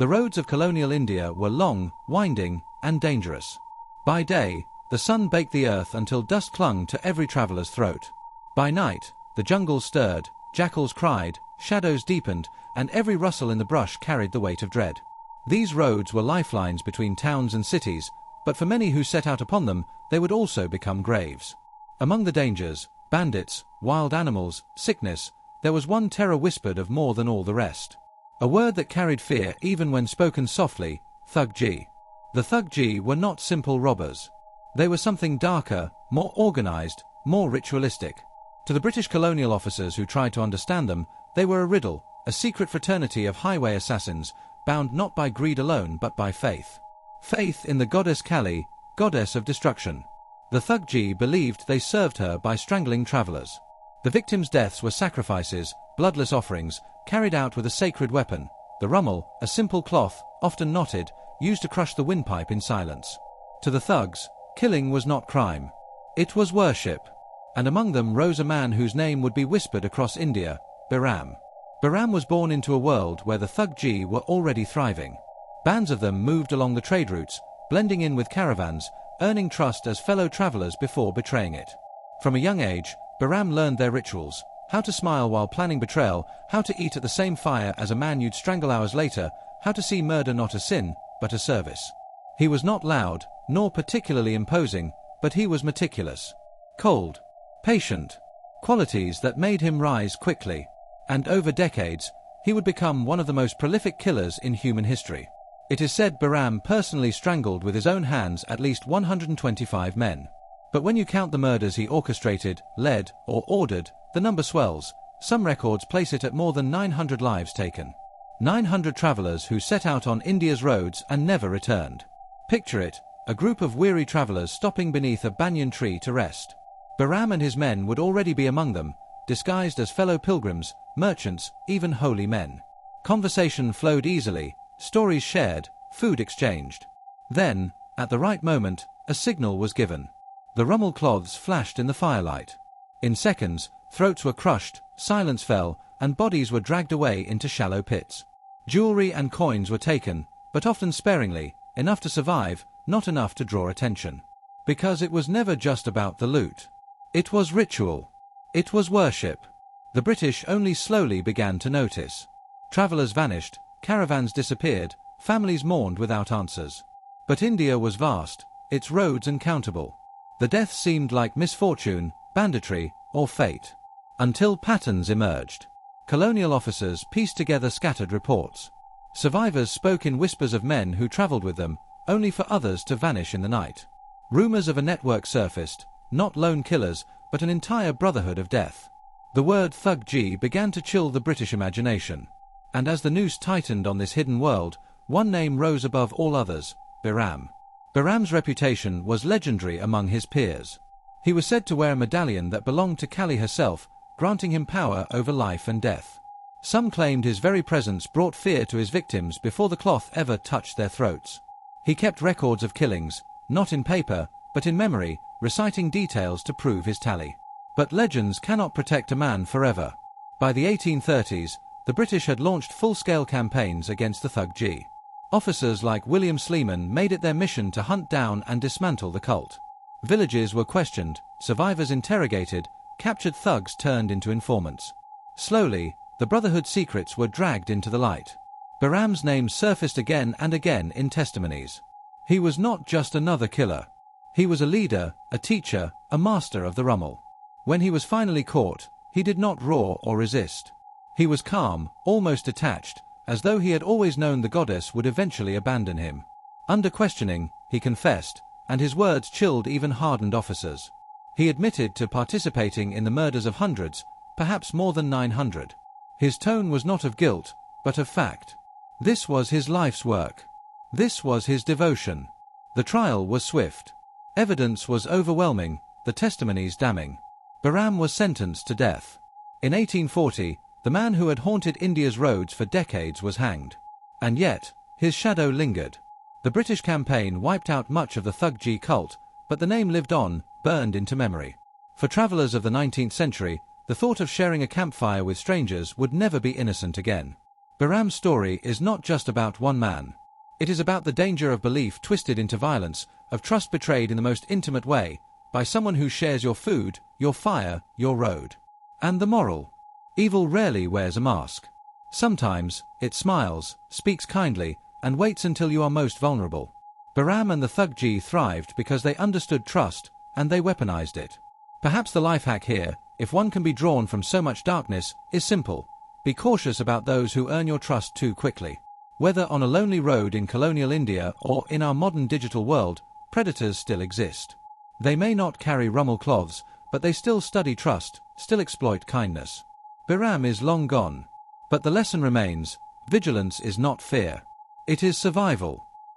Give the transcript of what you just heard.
The roads of colonial India were long, winding, and dangerous. By day, the sun baked the earth until dust clung to every traveler's throat. By night, the jungles stirred, jackals cried, shadows deepened, and every rustle in the brush carried the weight of dread. These roads were lifelines between towns and cities, but for many who set out upon them, they would also become graves. Among the dangers, bandits, wild animals, sickness, there was one terror whispered of more than all the rest. A word that carried fear even when spoken softly, Thuggee. The Thuggee were not simple robbers. They were something darker, more organized, more ritualistic. To the British colonial officers who tried to understand them, they were a riddle, a secret fraternity of highway assassins, bound not by greed alone but by faith. Faith in the goddess Kali, goddess of destruction. The Thuggee believed they served her by strangling travelers. The victims' deaths were sacrifices, bloodless offerings, carried out with a sacred weapon, the rummel, a simple cloth, often knotted, used to crush the windpipe in silence. To the thugs, killing was not crime. It was worship. And among them rose a man whose name would be whispered across India, Behram. Behram was born into a world where the Thuggee were already thriving. Bands of them moved along the trade routes, blending in with caravans, earning trust as fellow travelers before betraying it. From a young age, Behram learned their rituals, how to smile while planning betrayal, how to eat at the same fire as a man you'd strangle hours later, how to see murder not a sin, but a service. He was not loud, nor particularly imposing, but he was meticulous. Cold. Patient. Qualities that made him rise quickly. And over decades, he would become one of the most prolific killers in human history. It is said Behram personally strangled with his own hands at least 125 men. But when you count the murders he orchestrated, led, or ordered, the number swells. Some records place it at more than 900 lives taken. 900 travelers who set out on India's roads and never returned. Picture it, a group of weary travelers stopping beneath a banyan tree to rest. Behram and his men would already be among them, disguised as fellow pilgrims, merchants, even holy men. Conversation flowed easily, stories shared, food exchanged. Then, at the right moment, a signal was given. The rummel cloths flashed in the firelight. In seconds, throats were crushed, silence fell, and bodies were dragged away into shallow pits. Jewelry and coins were taken, but often sparingly, enough to survive, not enough to draw attention. Because it was never just about the loot. It was ritual. It was worship. The British only slowly began to notice. Travelers vanished, caravans disappeared, families mourned without answers. But India was vast, its roads uncountable. The deaths seemed like misfortune, banditry, or fate. Until patterns emerged. Colonial officers pieced together scattered reports. Survivors spoke in whispers of men who traveled with them, only for others to vanish in the night. Rumors of a network surfaced, not lone killers, but an entire brotherhood of death. The word Thuggee began to chill the British imagination. And as the noose tightened on this hidden world, one name rose above all others, Behram. Behram's reputation was legendary among his peers. He was said to wear a medallion that belonged to Kali herself, granting him power over life and death. Some claimed his very presence brought fear to his victims before the cloth ever touched their throats. He kept records of killings, not in paper, but in memory, reciting details to prove his tally. But legends cannot protect a man forever. By the 1830s, the British had launched full-scale campaigns against the Thuggee. Officers like William Sleeman made it their mission to hunt down and dismantle the cult. Villages were questioned, survivors interrogated, captured thugs turned into informants. Slowly, the Brotherhood's secrets were dragged into the light. Behram's name surfaced again and again in testimonies. He was not just another killer. He was a leader, a teacher, a master of the rummel. When he was finally caught, he did not roar or resist. He was calm, almost detached, as though he had always known the goddess would eventually abandon him. Under questioning, he confessed, and his words chilled even hardened officers. He admitted to participating in the murders of hundreds, perhaps more than 900. His tone was not of guilt, but of fact. This was his life's work. This was his devotion. The trial was swift. Evidence was overwhelming, the testimonies damning. Behram was sentenced to death. In 1840, the man who had haunted India's roads for decades was hanged. And yet, his shadow lingered. The British campaign wiped out much of the Thuggee cult, but the name lived on, burned into memory. For travelers of the 19th century, the thought of sharing a campfire with strangers would never be innocent again. Behram's story is not just about one man. It is about the danger of belief twisted into violence, of trust betrayed in the most intimate way, by someone who shares your food, your fire, your road. And the moral: evil rarely wears a mask. Sometimes, it smiles, speaks kindly, and waits until you are most vulnerable. Behram and the Thuggee thrived because they understood trust, and they weaponized it. Perhaps the life hack here, if one can be drawn from so much darkness, is simple. Be cautious about those who earn your trust too quickly. Whether on a lonely road in colonial India or in our modern digital world, predators still exist. They may not carry Rummel cloths, but they still study trust, still exploit kindness. Behram is long gone. But the lesson remains: vigilance is not fear. It is survival.